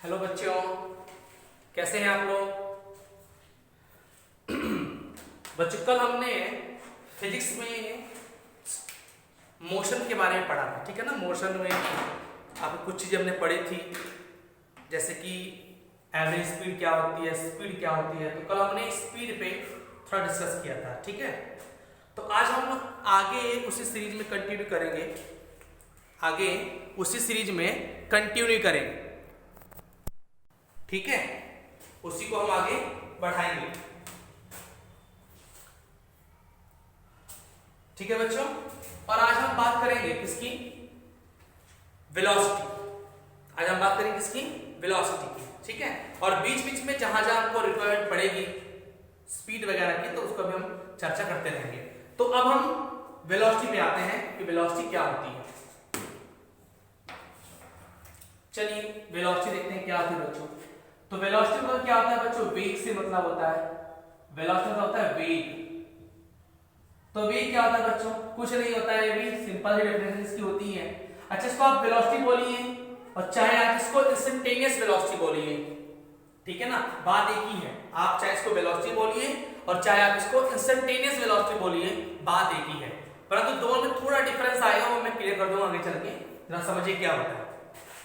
Hello बच्चों, कैसे हैं आप लोग। बच्चों कल हमने फिजिक्स में मोशन के बारे में पढ़ा था, ठीक है ना। मोशन में आपको कुछ चीजें हमने पढ़ी थी, जैसे कि एवरेज स्पीड क्या होती है, स्पीड क्या होती है। तो कल हमने स्पीड पे थोड़ा डिस्कस किया था, ठीक है। तो आज हम आगे उसी सीरीज में कंटिन्यू करेंगे, ठीक है। उसी को हम आगे बढ़ाएंगे, ठीक है बच्चों। और आज हम बात करेंगे किसकी, वेलोसिटी। आज हम बात करेंगे किसकी, वेलोसिटी की, ठीक है। और बीच बीच में जहां जहां आपको रिक्वायरमेंट पड़ेगी स्पीड वगैरह की, तो उसको भी हम चर्चा करते रहेंगे। तो अब हम वेलोसिटी पे आते हैं कि वेलोसिटी क्या होती है। चलिए वेलोसिटी देखते हैं क्या होती है बच्चों। तो वेलोसिटी मतलब क्या होता है बच्चों, वेग से मतलब होता है। वेलोसिटी मतलब होता है वेग। तो वेग क्या होता है बच्चों, कुछ नहीं होता है, भी सिंपल सी डेफिनेशन इसकी होती है। अच्छा, इसको आप वेलोसिटी बोलिए और चाहे आप इसको इंस्टेंटेनियस वेलोसिटी बोलिए, ठीक है ना, बात एक ही है। आप चाहे इसको वेलोसिटी बोलिए और चाहे आप इसको इंस्टेंटेनियस वेलोसिटी बोलिए, बात एक ही है। परंतु दोनों में थोड़ा डिफरेंस आएगा, वो मैं क्लियर कर दूंगा आगे चल के, जरा समझिए क्या होता है।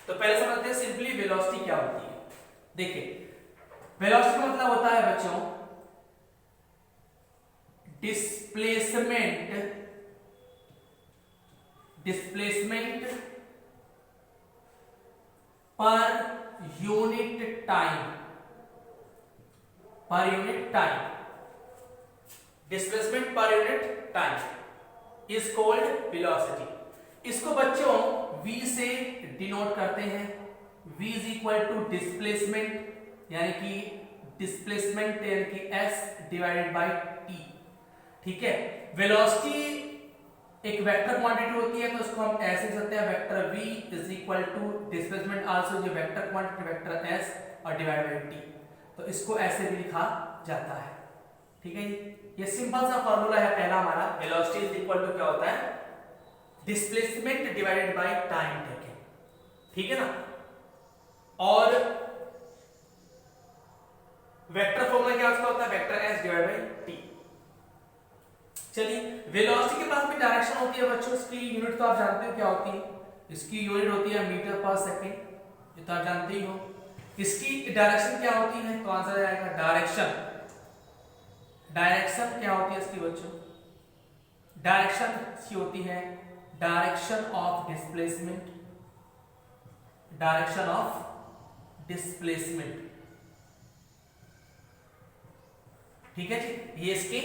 तो पहले समझते हैं सिंपली वेलोसिटी क्या होती है। देखिए वेलोसिटी मतलब होता है बच्चों displacement per unit time, displacement per unit time is called velocity. इसको बच्चों v से डिनोट करते हैं। v is equal to displacement यानी कि s डिवाइडेड बाय t, ठीक है। वेलोसिटी एक वेक्टर क्वांटिटी होती है, तो उसको हम ऐसे लिख सकते हैं, vector v is equal to displacement also जो वेक्टर क्वांटिटी वेक्टर s और डिवाइड बाय t। तो इसको ऐसे भी लिखा जाता है, ठीक है। ये सिंपल सा फॉर्मूला है पहला हमारा। वेलोसिटी इज इक्वल टू क्या होता है, displacement divided by time taken, ठीक है ना। और वेक्टर फॉर्मूला क्या उसका होता है, vector s divide by t। चलिए वेलोसिटी के पास भी डायरेक्शन होती है बच्चों। इसकी यूनिट तो आप जानते हो क्या होती है, इसकी यूनिट होती है मीटर पर सेकंड, ये तो आप जानते ही हो। इसकी डायरेक्शन क्या होती है, तो आंसर आएगा डायरेक्शन क्या होती है इसकी बच्चों, डायरेक्शन की होती है डायरेक्शन ऑफ डिस्प्लेसमेंट, ठीक है जी। ये इसकी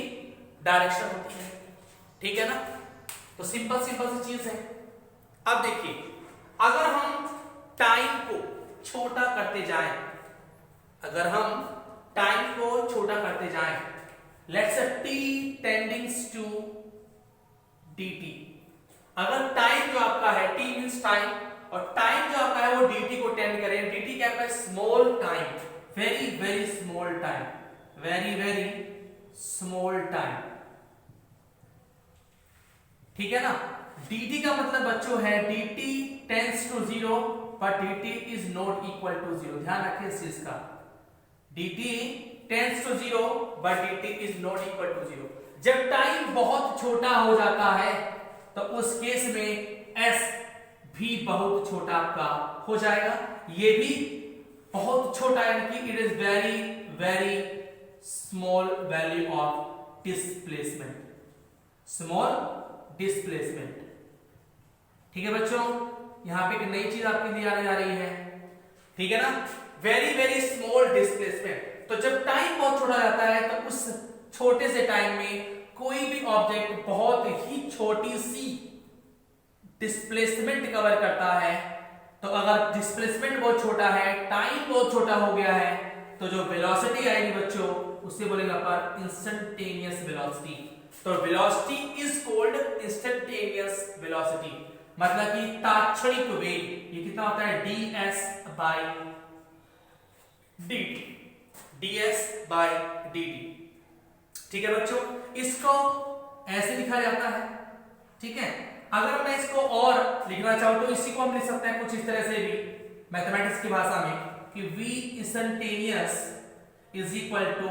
डायरेक्शन होती है, ठीक है ना। तो सिंपल सी चीज है। अब देखिए अगर हम टाइम को छोटा करते जाएं, let's say t tending to dt। अगर टाइम जो आपका है, t मींस टाइम, और टाइम जो आपका है वो dt को टेंड करे। dt क्या है, small time, very very small time, ठीक है ना। dt का मतलब बच्चों है dt tends to 0 but dt is not equal to 0। ध्यान रखें इस चीज का, dt tends to 0 but dt is not equal to 0। जब टाइम बहुत छोटा हो जाता है तो उस केस में s भी बहुत छोटा आपका हो जाएगा, ये भी बहुत छोटा, यानी कि it is very very small value of displacement, ठीक है बच्चों। यहां पे एक नई चीज आपके लिए आने जा रही है, ठीक है ना, वेरी वेरी स्मॉल डिस्प्लेसमेंट। तो जब टाइम बहुत छोटा जाता है तो उस छोटे से टाइम में कोई भी ऑब्जेक्ट बहुत ही छोटी सी डिस्प्लेसमेंट कवर करता है। तो अगर डिस्प्लेसमेंट बहुत छोटा है, टाइम बहुत छोटा हो गया है, तो जो वेलोसिटी आएगी बच्चों उससे बोलेंगे अपन इंस्टेंटेनियस वेलोसिटी। तो velocity is called instantaneous velocity, मतलब कि तात्क्षणिक वेग। ये कितना होता है, ds by dt, ठीक है बच्चों। इसको ऐसे लिखा जाता है, ठीक है। अगर मैं इसको और लिखना चाहूं तो इसी को हम लिख सकते हैं कुछ इस तरह से भी मैथमेटिक्स की भाषा में, कि v instantaneous is equal to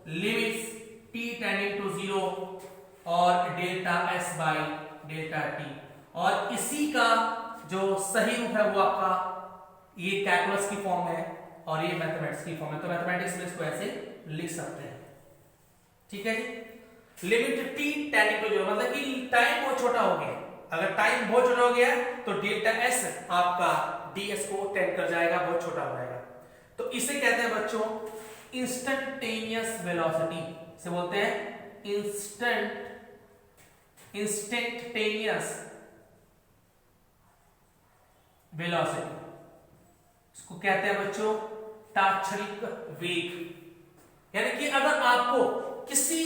limits t tending to 0 और delta s by delta t, और इसी का जो सही रूप है वो आपका ये कैलकुलस की फॉर्म है और ये मैथमेटिक्स की फॉर्म है। तो मैथमेटिक्स में इसको ऐसे लिख सकते हैं, ठीक है जी। लिमिट t टेंडिंग टू 0 मतलब कि टाइम बहुत छोटा हो गया, अगर टाइम बहुत छोटा हो गया तो डेल्टा s आपका ds को टेंड कर जाएगा, बहुत छोटा हो जाएगा। तो इसे कहते हैं बच्चों इंस्टेंटेनियस वेलोसिटी, से बोलते हैं इंस्टेंटेनियस वेलोसिटी, इसको कहते हैं बच्चों तात्क्षणिक वेग। यानी कि अगर आपको किसी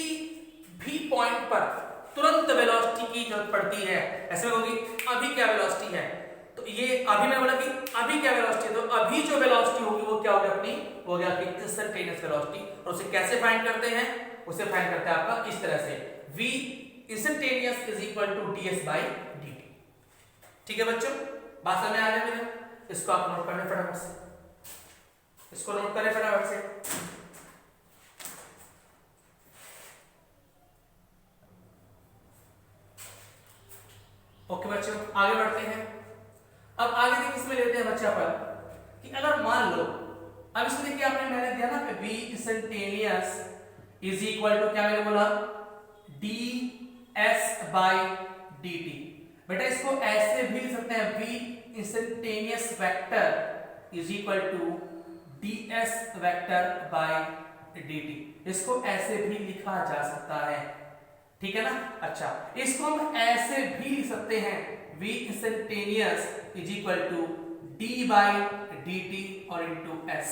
भी पॉइंट पर तुरंत वेलोसिटी की जरूरत पड़ती है, ऐसे में होगी अभी क्या वेलोसिटी है, तो ये अभी मैं बोला कि अभी क्या वेलोसिटी है, तो अभी जो वेलोसिटी होगी वो क्या होगी अपनी, वो गया कि इंस्टेंटेनियस वेलोसिटी। और उसे कैसे फाइंड करते हैं, उसे फाइंड करते हैं आपका इस तरह से v instantaneous is equal to ds by dt। ठीक है बच्चों, बात समझ में आ रही है मेरे, इसको आप नोट करने फटाफट से, इसको नोट करें फटाफट से। ओके बच्चों, आगे बढ़ते हैं। अब आगे देखिए इसमें लेते हैं बच्चा पर कि अगर मान लो, अब इसमें देखिए आपने मैंने दिया ना कि v instantaneous is equal to क्या मैंने बोला ds बाई dt। बेटा इसको ऐसे भी लिख सकते हैं v instantaneous vector is equal to ds vector by dt, इसको ऐसे भी लिखा जा सकता है, ठीक है ना। अच्छा, इसको हम ऐसे भी लिख सकते हैं v instantaneous is equal to d by dt और इनटू s,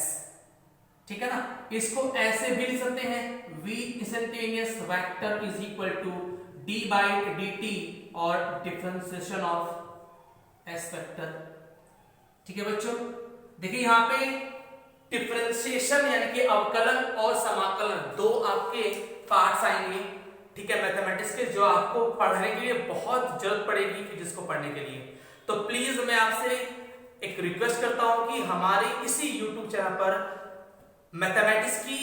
ठीक है ना। इसको ऐसे भी लिख सकते हैं v instantaneous vector is equal to d by dt और डिफरेंशिएशन ऑफ s वेक्टर, ठीक है बच्चों। देखिए यहाँ पे डिफरेंशिएशन यानी कि अवकलन और समाकलन दो आपके पार्ट्स आएंगे, ठीक है, मैथमेटिक्स के, जो आपको पढ़ने के लिए बहुत जरूरत पड़ेगी फिजिक्स को पढ़ने के लिए। तो प्लीज मैं आपसे एक रिक्वेस्ट करता हूं कि हमारे इसी यूट्यूब चैनल पर मैथमेटिक्स की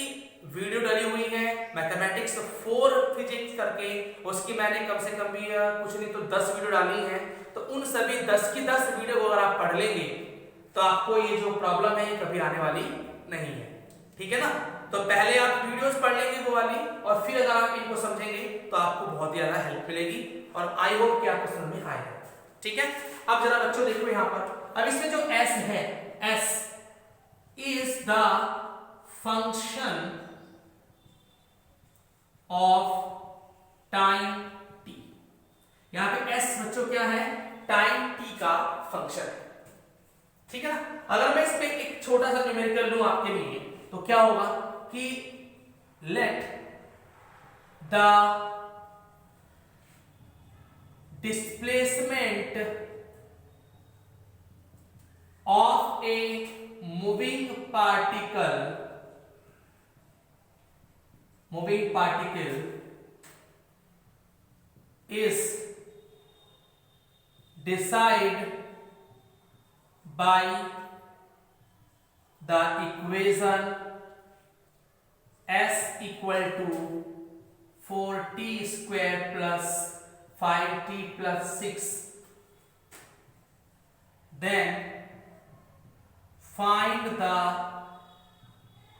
वीडियो डाली हुई है, मैथमेटिक्स 4 फिजिक्स करके, उसकी मैंने कम से कम भी कुछ नहीं तो 10 वीडियो डाली हैं। तो उन सभी 10 की 10 वीडियो को अगर आप पढ़ लेंगे तो आपको ये जो प्रॉब्लम है ये कभी आने वाली नहीं है, ठीक है ना। तो पहले आप वीडियोस पढ़ लेंगे वो वाली, और फिर अगर आप इनको समझेंगे तो आपको बहुत ज्यादा हेल्प मिलेगी, और आई होप कि आपको समझ में आएगा, ठीक है। अब जरा बच्चों देखो यहाँ पर, अब इसमें जो s है, s is the function of time t। यहाँ पे s बच्चों क्या है, टाइम t का फंक्शन है, ठीक है ना। अगर मैं इस पे एक छोटा सा न्यूमेरिकल लूं आपके लिए तो क्या होगा कि let the displacement of a moving particle is decide by the equation s equal to 4t square plus 5t plus 6, then find the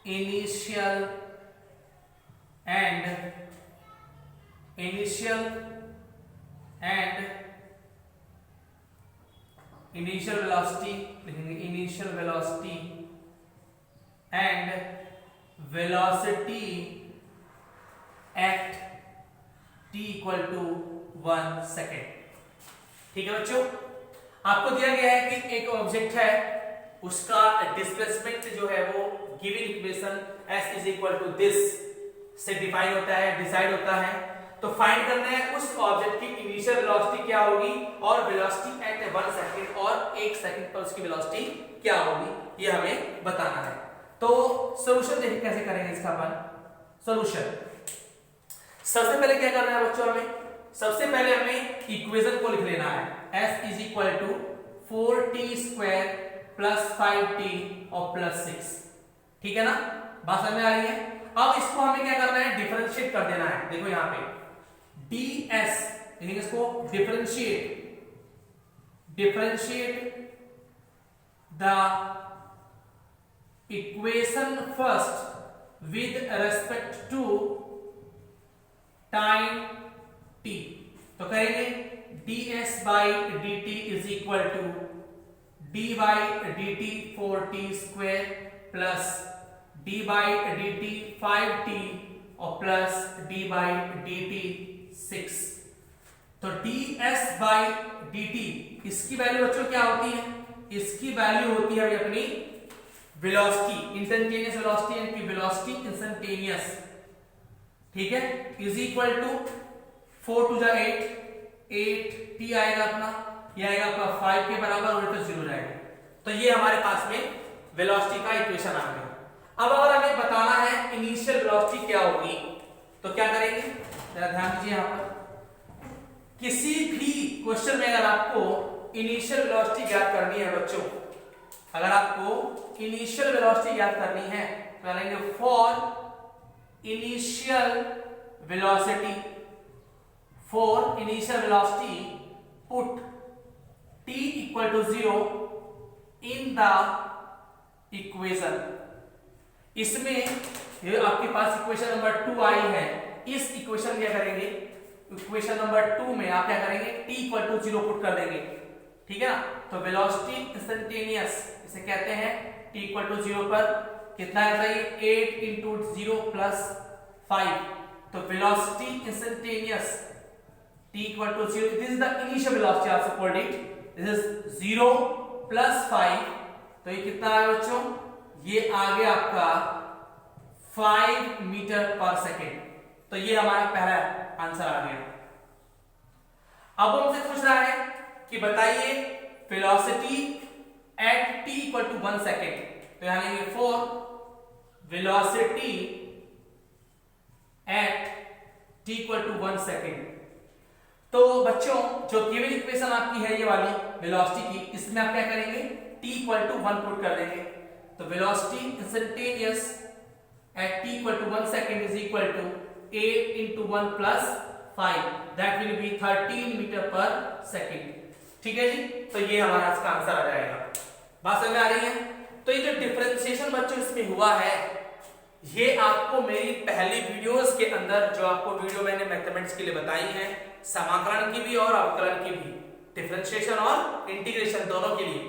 initial and initial velocity and velocity at t equal to 1 second, ठीक है बच्चों। आपको दिया गया है कि एक object है, उसका डिस्प्लेसमेंट जो है वो given equation s is equal to this से डिफाइन होता है, डिसाइड होता है। तो फाइंड करना है उस ऑब्जेक्ट की इनिशियल वेलोसिटी क्या होगी और वेलोसिटी एट 1 सेकंड और 1 सेकंड पर उसकी वेलोसिटी क्या होगी, ये हमें बताना है। तो सॉल्यूशन देखिए कैसे करेंगे इसका अपन। सॉल्यूशन सबसे पहले क्या करना है बच्चों, हमें सबसे पहले हमें इक्वेशन को लिख लेना है। s is equal to 4t square plus 5t और प्लस 6। ठीक है ना, बात समझ में आ रही है। अब इसको हमें क्या करना है, डिफरेंशिएट कर देना है। देखो यहाँ पे ds, इसको differentiate the equation first with respect to time t। तो करेंगे ds by dt is equal to d by dt 4t square plus d by dt 5t और प्लस d बाई dt 6। तो ds बाई dt इसकी value बच्चों क्या होती है, इसकी वैल्यू होती है अपनी वेलोसिटी, इंस्टेंटेनियस वेलोसिटी, यानी कि वेलोसिटी इंस्टेंटेनियस। ठीक है, इज इक्वल टू 4 टू जा 8 t आएगा अपना, ये आएगा आपका 5 के बराबर और तो 0 जाएगा। तो ये हमारे पास में वेलोसिटी का इक्वेशन आ गया। अब अगर हमें बताना है इनिशियल वेलोसिटी क्या होगी, तो क्या करेंगे, जरा ध्यान दीजिए। यहां पर किसी भी क्वेश्चन में अगर आपको इनिशियल वेलोसिटी ज्ञात करनी है बच्चों, अगर आपको इनिशियल वेलोसिटी ज्ञात करनी है तो करेंगे for initial velocity put t equal to 0 in the equation. इसमें ये आपके पास इक्वेशन नंबर 2 आई है, इस इक्वेशन क्या करेंगे, इक्वेशन नंबर 2 में आप क्या करेंगे, t इक्वल टू 0 पुट कर देंगे। ठीक है ना, तो वेलोसिटी इंस्टेंटेनियस इसे कहते हैं, t इक्वल टू 0 पर कितना आता है, 8 इंटू 0 प्लस 5। तो velocity instantaneous t equal to 0, this is the initial velocity, also called it, this is 0 plus 5। तो ये कितना है बच्चों, ये आ गया आपका 5 मीटर पर सेकेंड। तो ये हमारा पहला आंसर आ गया। अब हमसे पूछ रहा है कि बताइए velocity at t equal to 1 second. तो यहां लेंगे for velocity at t equal to 1 second. तो बच्चों जो गिवन इक्वेशन आपकी है ये वाली वेलोसिटी की, इसमें आप क्या करेंगे, t इक्वल टू 1 पुट कर देंगे। तो velocity instantaneous at t equal to 1 second is equal to 8 into 1 plus 5, that will be 13 metre per second. ठीक है जी, तो ये हमारा इसका आंसर आ जाएगा। बात समझ में आ रही है। तो ये जो डिफरेंशिएशन बच्चों इसमें हुआ है, ये आपको मेरी पहली वीडियोस के अंदर जो आपको वीडियो मैंने मैथमेटिक्स के लिए बताई है, समाकलन की भी और अवकलन की भी, डिफरेंशिएशन और इंटीग्रेशन दोनों के लिए,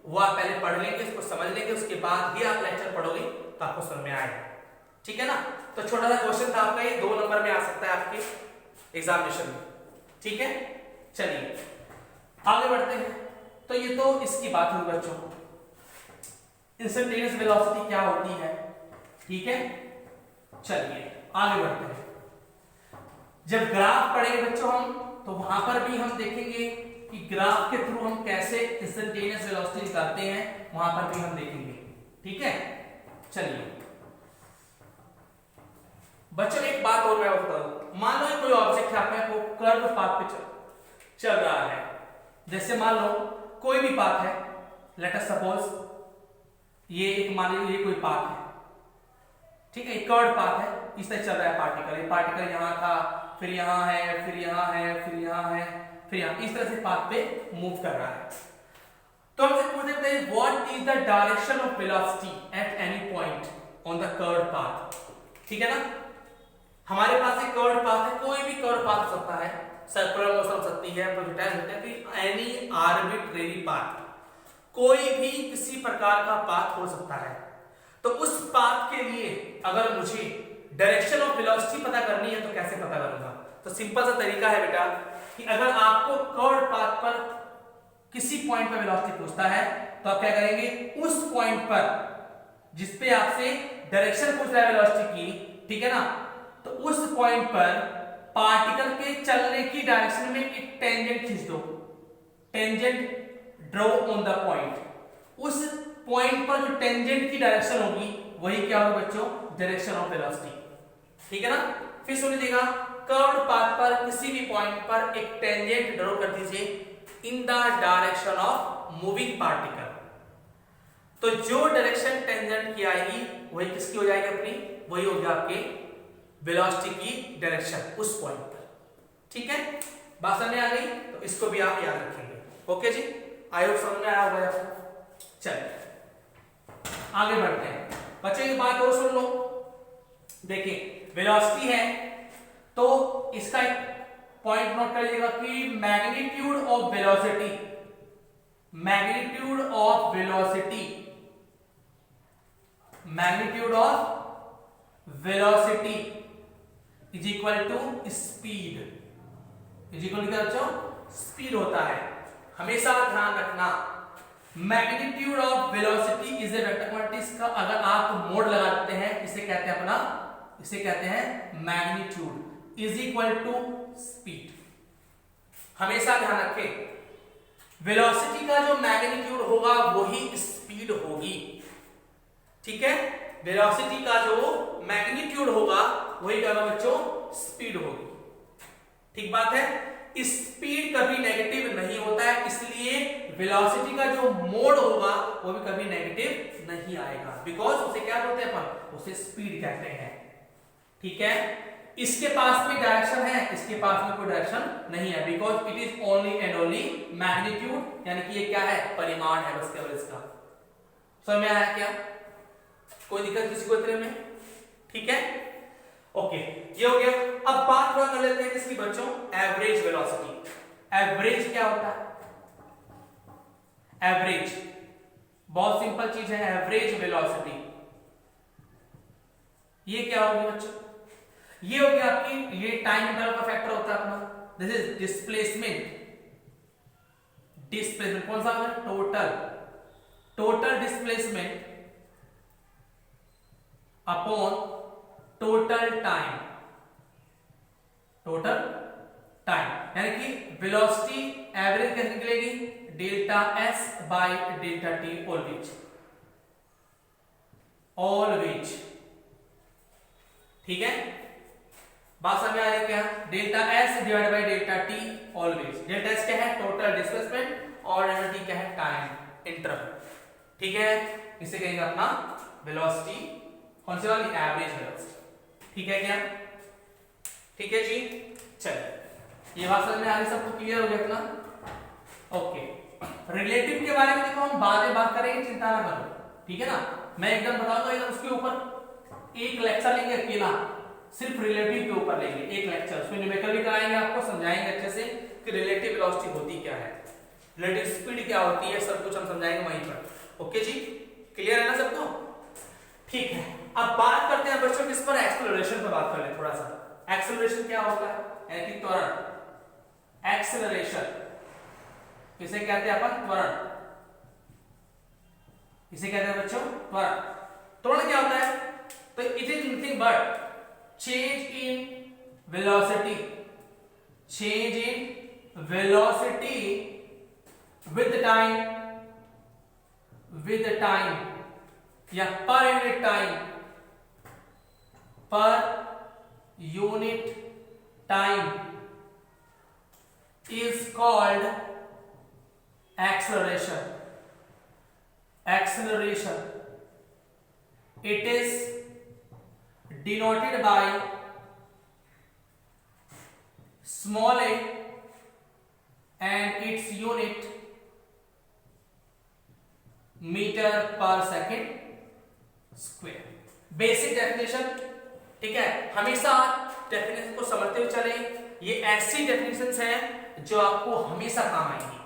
वो आप पहले पढ़ लेंगे, इसको समझ लेंगे, उसके बाद ही आप लेक्चर पढ़ोगे तो आपको समझ में आएगा। ठीक है ना, तो छोटा सा क्वेश्चन था आपका, ये 2 नंबर में आ सकता है आपके एग्जामिनेशन में। ठीक है, चलिए आगे बढ़ते हैं। तो ये तो इसकी बात हुई बच्चों, इंस्टेंटेनियस वेलोसिटी क्या होती है। ठीक है, चलिए आगे बढ़ते हैं। जब ग्राफ पढ़ेंगे बच्चों हम, तो वहां पर भी हम देखेंगे कि ग्राफ के थ्रू हम कैसे इंस्टेंटेनियस वेलोसिटी निकालते हैं, वहां पर भी हम देखेंगे। ठीक है, चलिए बच्चों एक बात और मैं बता दूं, मान लो कोई ऑब्जेक्ट है आपको कर्व पाथ पे चल रहा है। जैसे मान लो कोई भी पाथ है, लेट अस सपोज ये एक, मान लीजिए ये कोई पाथ है, ठीक है, एक कर्व पाथ है, इस तरह चल रहा है पार्टिकल, ये पार्टिकल यहां था, फिर यहां है, फिर यहां है, फिर यहां है, फिर यहां, इस तरह से पाथ पे मूव कर रहा है। तो हमसे पूछ सकते हैं what is the direction of velocity at any point on the curve path. ठीक है ना, हमारे पास एक कर्व पाथ है, कोई भी कर्व पाथ हो सकता है, सर्कुलर मोशन हो सकती है, प्रोजेक्टाइल हो सकता है, फिर एनी आर्बिट्रेरी पाथ, कोई भी किसी प्रकार का पाथ हो सकता है। तो उस पाथ के लिए अगर मुझे डायरेक्शन ऑफ वेलोसिटी पता करनी है तो कैसे पता करूंगा। तो सिंपल सा तरीका है बेटा कि अगर आपको कर्व पाथ पर किसी पॉइंट पर वेलोसिटी पूछता है तो आप क्या करेंगे, उस पॉइंट पर जिस पे आपसे डायरेक्शन पूछ रहा है वेलोसिटी की, ठीक है ना, तो उस पॉइंट पर पार्टिकल के चलने की डायरेक्शन में एक टेंजेंट खींच दो, tangent draw on the point. उस पॉइंट पर जो टेंजेंट की डायरेक्शन होगी वही क्या होगी बच्चों, डायरेक्शन ऑफ वेलोसिटी। ठीक है ना, फिर सुन लीजिएगा, कर्व्ड पाथ पर किसी भी पॉइंट पर एक टेंजेंट ड्रॉ कर दीजिए in the direction of moving particle. तो जो डायरेक्शन टेंजेंट की आएगी वही किसकी हो जाएगी अपनी, वही होगी आपके वेलोसिटी की डायरेक्शन उस पॉइंट पर। ठीक है, बात समझ में आ गई? तो इसको भी आप याद रखेंगे। ओके जी, आई होप समझ में आया होगा आपको। चलिए आगे बढ़ते हैं बच्चे, एक बात और सुन लो। देखिए वेलोसिटी है तो इसका एक पॉइंट नोट कर लीजिएगा कि magnitude of velocity, magnitude of velocity, magnitude of velocity is equal to speed, is equal to क्या बच्चों, स्पीड होता है। हमेशा ध्यान रखना magnitude of velocity is a vector quantity का अगर आप मोड लगा देते हैं, इसे कहते हैं अपना, इसे कहते हैं magnitude is equal to speed. हमेशा ध्यान रखें वेलोसिटी का जो मैग्नीट्यूड होगा वही स्पीड होगी। ठीक है, वेलोसिटी का जो मैग्नीट्यूड होगा वही क्या होगा बच्चों, स्पीड होगी। ठीक बात है, स्पीड कभी नेगेटिव नहीं होता है, इसलिए वेलोसिटी का जो मोड होगा वो भी कभी नेगेटिव नहीं आएगा, बिकॉज उसे क्या बोलते हैं अपन, उसे स्पीड कहते हैं। ठीक है, इसके पास भी डायरेक्शन है, इसके पास में कोई डायरेक्शन नहीं है, because it is only and only magnitude, यानी कि ये क्या है, परिमाण है बस केवल इसका। समझ में आया क्या? कोई दिक्कत किसी को इतने में? ठीक है, ओके, ये हो गया। अब बात थोड़ा कर लेते हैं किसकी बच्चों, एवरेज वेलोसिटी। एवरेज क्या होता है? एवरेज बहुत सिंपल चीज है, एवरेज वेलोसिटी ये क्या होगी बच्चों, ये होगी आपकी, ये टाइम इंटरवल का फैक्टर होता है अपना, दिस इज डिस्प्लेसमेंट, डिस्प्लेसमेंट कौन सा है, total, total displacement upon total time, total time, यानी कि वेलोसिटी एवरेज कैसे निकलेगी, delta S by delta T always, always. ठीक है, बात समझ में आ रही है क्या, delta S divide by delta T always. Delta S क्या है, टोटल डिस्प्लेसमेंट, और डेल्टा टी क्या है, टाइम इंटरवल। ठीक है, इसे कहेंगे अपना वेलोसिटी, कौन सी वाली, एवरेज वेलोसिटी। ठीक है क्या, ठीक है जी। चलिए ये बात समझ में आ रही, सबको क्लियर हो गया अपना? ओके, रिलेटिव के बारे में देखो हम बाद में बात करेंगे, चिंता ना करो। ठीक है ना, मैं एकदम बताऊंगा, एकदम उसके ऊपर एक लेक्चर लेंगे अकेला, सिर्फ रिलेटिव के ऊपर लेंगे एक लेक्चर, उसमें न्यूमेरिकल भी कराएंगे, आपको समझाएंगे अच्छे से कि रिलेटिव वेलोसिटी होती क्या है, रिलेटिव स्पीड क्या होती है, सब कुछ हम समझाएंगे वहीं पर। ओके जी, क्लियर है ना सबको? ठीक है, अब बात करते हैं बच्चों किस पर, एक्सेलरेशन पर बात कर ले थोड़ा सा। एक्सेलरेशन क्या होता है, यानी कि त्वरण, एक्सेलरेशन इसे कहते हैं अपन त्वरण, इसे कहते हैं बच्चों त्वरण। त्वरण क्या होता है, तो it is nothing but change in velocity, change in velocity with time, with time या per unit time, per unit time is called acceleration, acceleration it is denoted by small a and its unit metre per second square. Basic definition, ठीक है, हमेशा definition को समझते हुए चले, ये ऐसी डेफिनेशंस हैं जो आपको हमेशा काम आएंगी,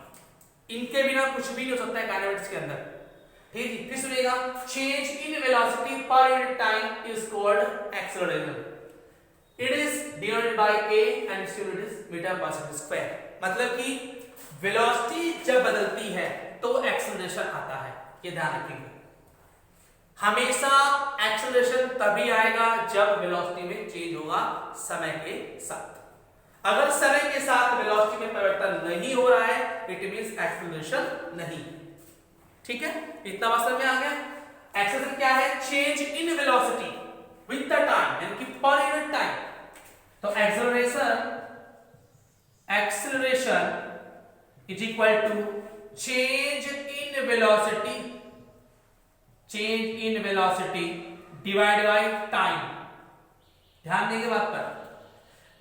इनके बिना कुछ भी नहीं हो सकता है काइनेमेटिक्स के अंदर। ठीक है, फिर सुनिएगा, change in velocity per unit time is called acceleration, it is denoted by a and its unit is metre per second square. मतलब कि वेलोसिटी जब बदलती है तो एक्सेलरेशन आता है, ये ध्यान रखेंगे। हमेशा एक्सेलरेशन तभी आएगा जब वेलोसिटी में चेंज होगा समय के साथ। अगर समय के साथ वेलोसिटी में परिवर्तन नहीं हो रहा है, इट मींस एक्सेलरेशन नहीं। ठीक है, इतना बात समझ में आ गया। एक्सेलरेशन क्या है, change in velocity with the time, यानी कि पर यूनिट टाइम। तो acceleration, acceleration is equal to change in velocity change in velocity divide by time. ध्यान देंगे बात पर।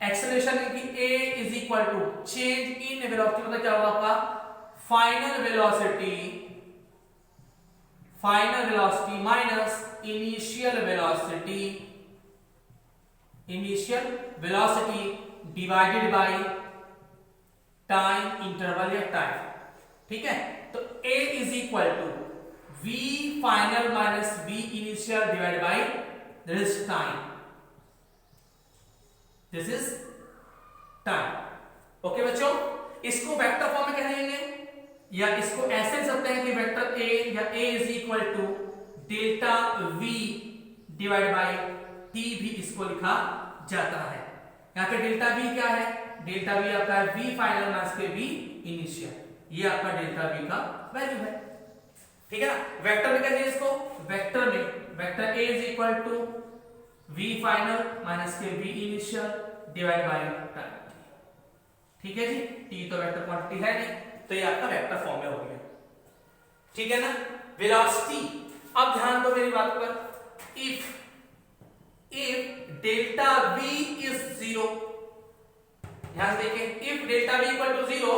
एक्सेलरेशन की a is equal to change in velocity, मतलब क्या होगा आपका final velocity minus initial velocity divided by time interval या टाइम। ठीक है, तो a is equal to v final minus v initial divide by this time, this is time. Okay बच्चों, इसको वेक्टर फॉर्म में कह देंगे या इसको ऐसे लिख सकते हैं कि वेक्टर a या a is equal to delta v divide by t भी इसको लिखा जाता है। यहां पे डेल्टा v क्या है, डेल्टा v आपका है v फाइनल माइनस के v इनिशियल, ये आपका डेल्टा v का वैल्यू है। ठीक है ना, वेक्टर में कैसे इसको, वेक्टर में vector a is equal to v final minus के v initial divide by time. ठीक है जी, t तो वेक्टर क्वांटिटी है नहीं, तो ये आपका वेक्टर फॉर्म में हो गया। ठीक है ना, वेलोसिटी। अब ध्यान दो मेरी बात पर, इफ डेल्टा v इज 0, ध्यान देखिए, if delta v equal to 0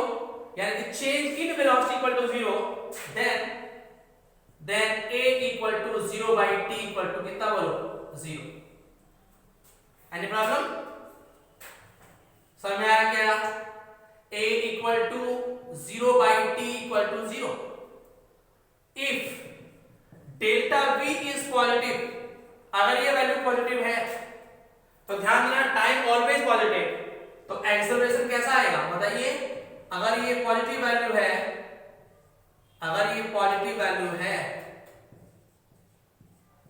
यानी कि change in velocity equal to 0, then a equal to 0 by t equal to कितना बोलो 0। एनी प्रॉब्लम, समझ में आया क्या? a equal to 0 by t equal to 0। If delta v is positive, अगर ये वैल्यू पॉजिटिव है तो ध्यान देना टाइम ऑलवेज पॉजिटिव, तो एक्सेलरेशन कैसा आएगा बताइए। अगर ये पॉजिटिव वैल्यू है, अगर ये पॉजिटिव वैल्यू है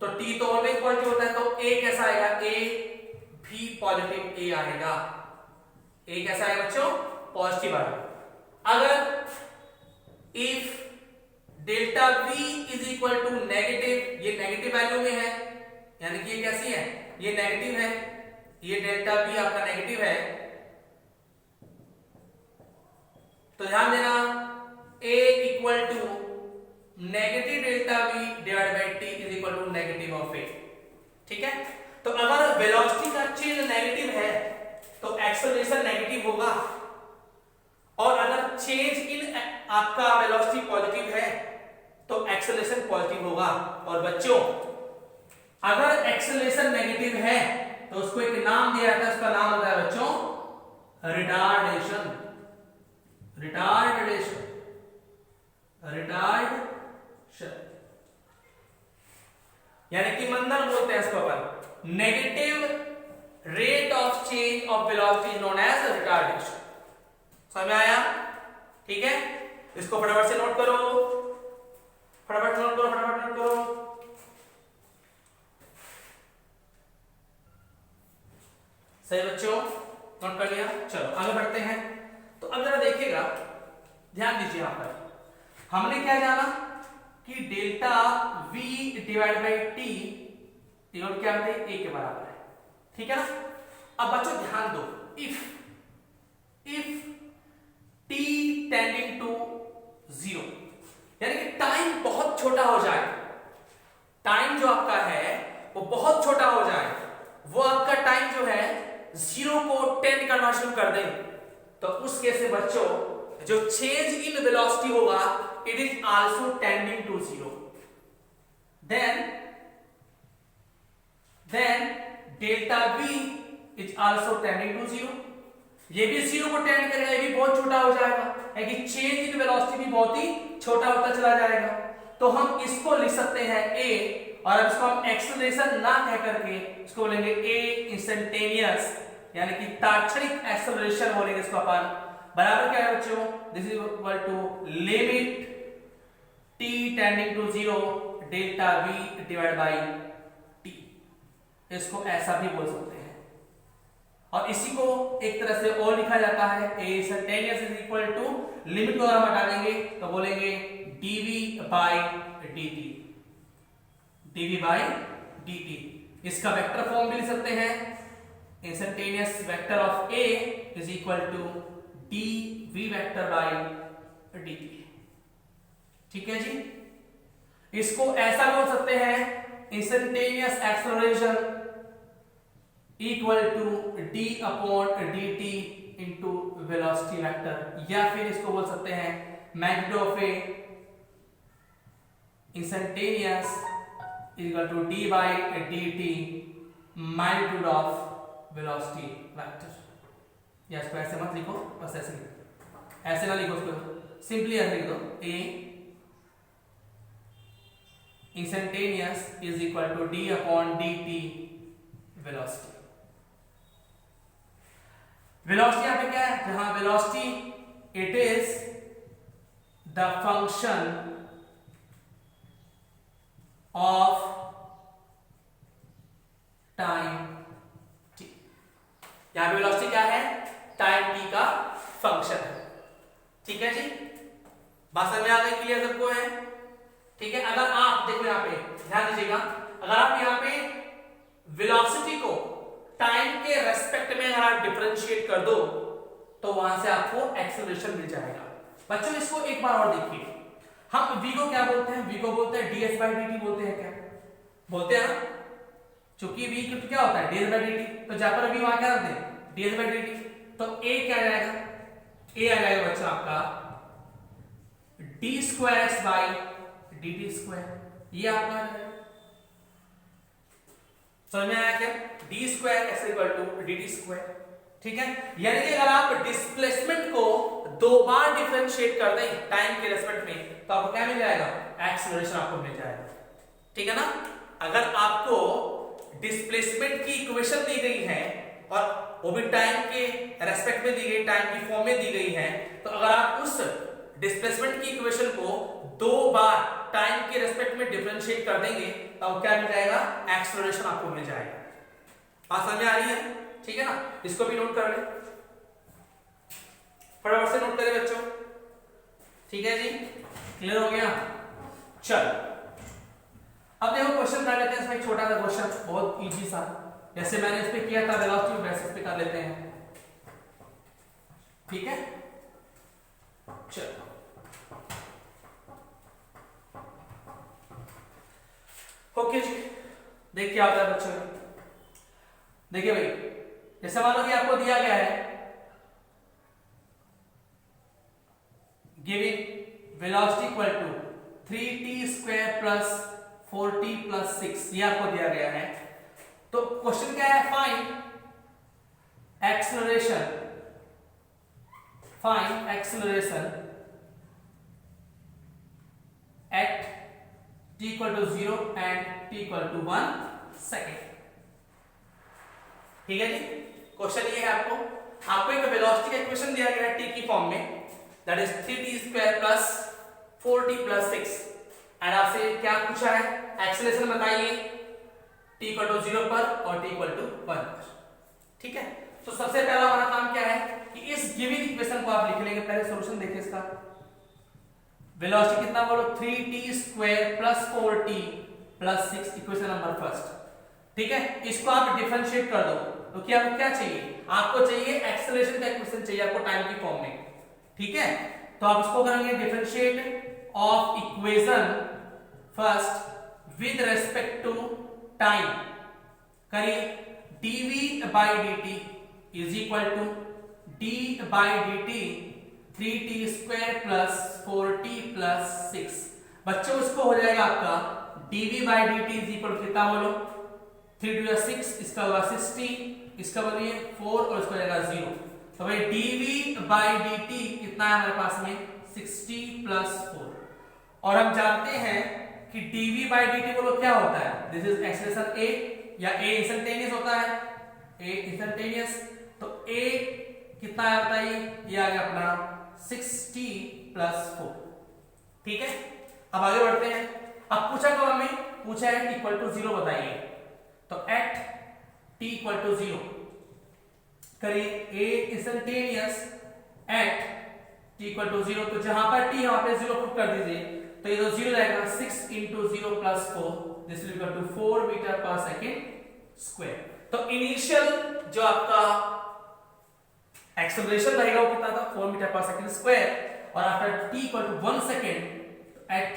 तो t तो ऑलवेज पॉजिटिव होता है, तो a कैसा आएगा, a भी पॉजिटिव a आएगा। a कैसा आएगा बच्चों, पॉजिटिव आएगा। अगर if delta v is equal to negative, ये नेगेटिव वैल्यू में है, यानी कि ये कैसी है, ये नेगेटिव है, ये डेल्टा v आपका नेगेटिव है, तो ध्यान देना a equal to negative delta v divide by t is equal to negative of a। ठीक है, तो अगर वेलोसिटी का चेंज नेगेटिव है तो एक्सेलरेशन नेगेटिव होगा, और अगर चेंज इन आपका वेलोसिटी पॉजिटिव है तो एक्सेलरेशन पॉजिटिव होगा। और बच्चों अगर एक्सेलरेशन नेगेटिव है तो उसको एक नाम दिया जाता है, उसका नाम होता है बच्चों रिटार्डेशन। रिटार्डेशन यानी कि मंदन बोलते हैं इसको अपन। Negative rate of change of velocity is known as retardation. समझ में आया? ठीक है, इसको फटाफट से नोट करो, फटाफट नोट करो, फटाफट नोट करो। सही बच्चों, नोट कर लिया? चलो आगे बढ़ते हैं। तो अब जरा देखिएगा, ध्यान दीजिए, यहां पर हमने क्या जाना कि delta v divide by T equal क्या है, a के बराबर है। ठीक है ना, अब बच्चों ध्यान दो, इफ t टेंडिंग टू 0 यानी कि टाइम बहुत छोटा हो जाए, टाइम जो आपका है वो बहुत छोटा हो जाए, वो आपका टाइम जो है 0 को 10 करना शुरू कर दे, तो उस केस में बच्चों जो चेंज इन वेलोसिटी होगा it is also tending to 0। Then delta v is also tending to 0, ये भी 0 को टेंड करेगा, ये भी बहुत छोटा हो जाएगा, यानी कि चेंज इन वेलोसिटी भी बहुत ही छोटा होता चला जाएगा। तो हम इसको लिख सकते हैं a, और अब इसको हम एक्सेलरेशन ना कह करके इसको बोलेंगे a इंस्टेंटेनियस, यानी कि तात्क्षणिक एक्सेलरेशन बोलेंगे इसको अपन। बराबर क्या है बच्चों, this is equal to limit t tending to 0 delta v divide by t, इसको ऐसा भी बोल सकते हैं। और इसी को एक तरह से और लिखा जाता है, a instantaneous is equal to limit को हम हटा देंगे तो बोलेंगे dv by dt, dv by dt। इसका वेक्टर फॉर्म भी लिख सकते हैं, instantaneous vector of a is equal to dv vector by dt। ठीक है जी, इसको ऐसा बोल सकते हैं instantaneous acceleration equal to d upon dt into velocity vector, या फिर इसको बोल सकते हैं magnitude of a instantaneous equal to d by dt magnitude of velocity vector. या इसको ऐसे मत लिखो, बस ऐसे लिखो, ऐसे ना लिखो, उसको सिंपली ऐसे लिख दो, a instantaneous is equal to d upon dt velocity. Velocity यहां पे क्या है, जहां velocity it is the function of time t। यहां पे वेलोसिटी क्या है, टाइम t का फंक्शन है। ठीक है जी, बात समझ में आ गई, क्लियर सबको है? ठीक है, अगर आप देखो यहां पे ध्यान दीजिएगा, अगर आप यहां पे वेलोसिटी को टाइम के रेस्पेक्ट में अगर आप डिफरेंशिएट कर दो तो वहां से आपको एक्सेलरेशन मिल जाएगा। बच्चों इसको एक बार और देखिए, हम v को क्या बोलते हैं, v को बोलते हैं ds by dt बोलते हैं, क्या बोलते हैं ना, चूंकि v क्या होता है ds by dt, तो जहां पर v वहां क्या रख दें ds by dt, तो a क्या आ जाएगा, a आ जाएगा बच्चा आपका d square x by dt square, ये आपका समझ में आया क्या, d square x equal to dt square. ठीक है, यानी कि अगर आप डिस्प्लेसमेंट को दो बार डिफरेंशिएट कर दें टाइम के रेस्पेक्ट में तो आपको क्या मिल जाएगा, एक्सेलरेशन आपको मिल जाएगा। ठीक है ना, अगर आपको डिस्प्लेसमेंट की इक्वेशन दी गई है और वो भी टाइम के रेस्पेक्ट में दी गई, टाइम की फॉर्म में दी गई है, तो अगर आप उस डिस्प्लेसमेंट की इक्वेशन को दो बार टाइम के रेस्पेक्ट में डिफरेंशिएट कर देंगे तो क्या मिल जाएगा, एक्सेलरेशन आपको मिल जाएगा। बात समझ में आ रही है? ठीक है ना, इसको भी नोट कर ले, फटाफट से नोट करें बच्चों। ठीक है जी, क्लियर हो गया? चल अब देखो क्वेश्चन कर लेते हैं, इसमें एक छोटा सा क्वेश्चन बहुत इजी सा, जैसे मैंने इस पे किया था वेलोसिटी वैसे इस पे कर लेते हैं। ठीक है, चलो ओके जी, देख क्या होता है बच्चों। देखिए भाई, जैसे मान लो कि आपको दिया गया है giving velocity equal to 3t square plus 4t plus 6, ये आपको दिया गया है। तो क्वेश्चन क्या है, find acceleration at t equal to 0 and t equal to 1 second. ठीक है जी, क्वेश्चन ये है, आपको एक वेलोसिटी का इक्वेशन दिया गया है t की फॉर्म में, that is 3t square plus 4t plus 6, and आपसे क्या पूछा है, एक्सेलरेशन बताइए t इक्वल टू 0 पर और t इक्वल टू 1 पर। ठीक है, तो सबसे पहला हमारा काम क्या है कि इस गिवन इक्वेशन को आप लिख लेंगे। पहले सॉल्यूशन देखिए इसका, वेलोसिटी कितना बोलो, 3t square plus 4t plus 6, equation number first. ठीक है, इसको आप डिफरेंशिएट कर दो तो क्या चाहिए, आपको चाहिए एक्सेलरेशन का इक्वेशन चाहिए आपको टाइम की फॉर्म में। ठीक है, तो आप इसको करेंगे differentiate of equation first with respect to time, करिए dv by dt is equal to d by dt 3t square plus 4t plus 6। बच्चों इसको हो जाएगा आपका dv by dt is equal to कितना बोलो, 3 to 6, इसका होगा 60, इसका बोलिए 4 और इसका हो जाएगा 0। तो भाई dv by dt कितना है हमारे पास में, 60 प्लस 4, और हम जानते हैं कि dv by dt बोलो क्या होता है, दिस इज एक्सेलरेशन a, या a इंस्टेंटेनियस होता है, a इंस्टेंटेनियस, तो a कितना है बताइए, ये आ गया अपना 60 प्लस 4। ठीक है, अब आगे बढ़ते हैं। अब पूछा कब हमें, पूछा है इक्वल टू 0 बताइए, तो एट t इक्वल टू 0 करिए a instantaneous at t equal to 0, तो जहां पर t यहां पे 0 पुट कर दीजिए, तो ये तो 0 जाएगा, 6 into 0 plus 4, this will equal to 4 metre per second square. तो इनिशियल जो आपका एक्सेलरेशन रहेगा वो कितना था, 4 मीटर पर सेकेंड स्क्वायर, और after t equal to 1 second at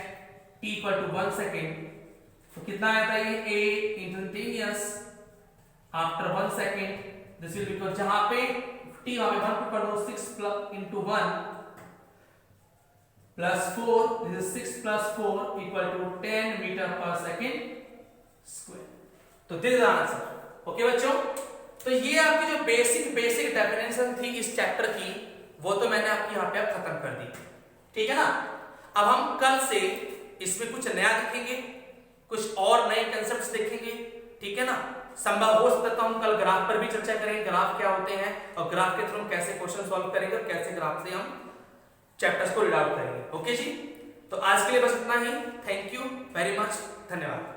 t equal to 1 second, तो कितना आता है ये a instantaneous after 1 second this will equal, जहां पे t वहां पे 1 को कर दो 6 into 1 plus 4, this is 6 plus 4 equal to 10 meter per second square. तो दिस इज आंसर। ओके बच्चों, तो ये आपकी जो बेसिक डेफिनेशन थी इस चैप्टर की, वो तो मैंने आपकी यहाँ पे खत्म कर दी, ठीक है ना। अब हम कल से इसमें कुछ नया देखेंगे, कुछ और नए कंसेप्ट्स देखेंगे, ठीक है ना। संभव हो सकता है तो हम कल ग्राफ पर भी चर्चा करेंगे, ग्राफ क्या होते हैं और ग्राफ के थ्रू हम कैसे क्वेश्चन सॉल्व करेंगे और कैसे ग्राफ से हम चैप्टर्स को रीड आउट करेंगे। ओके जी, तो आज के लिए बस इतना ही। थैंक यू वेरी मच, धन्यवाद।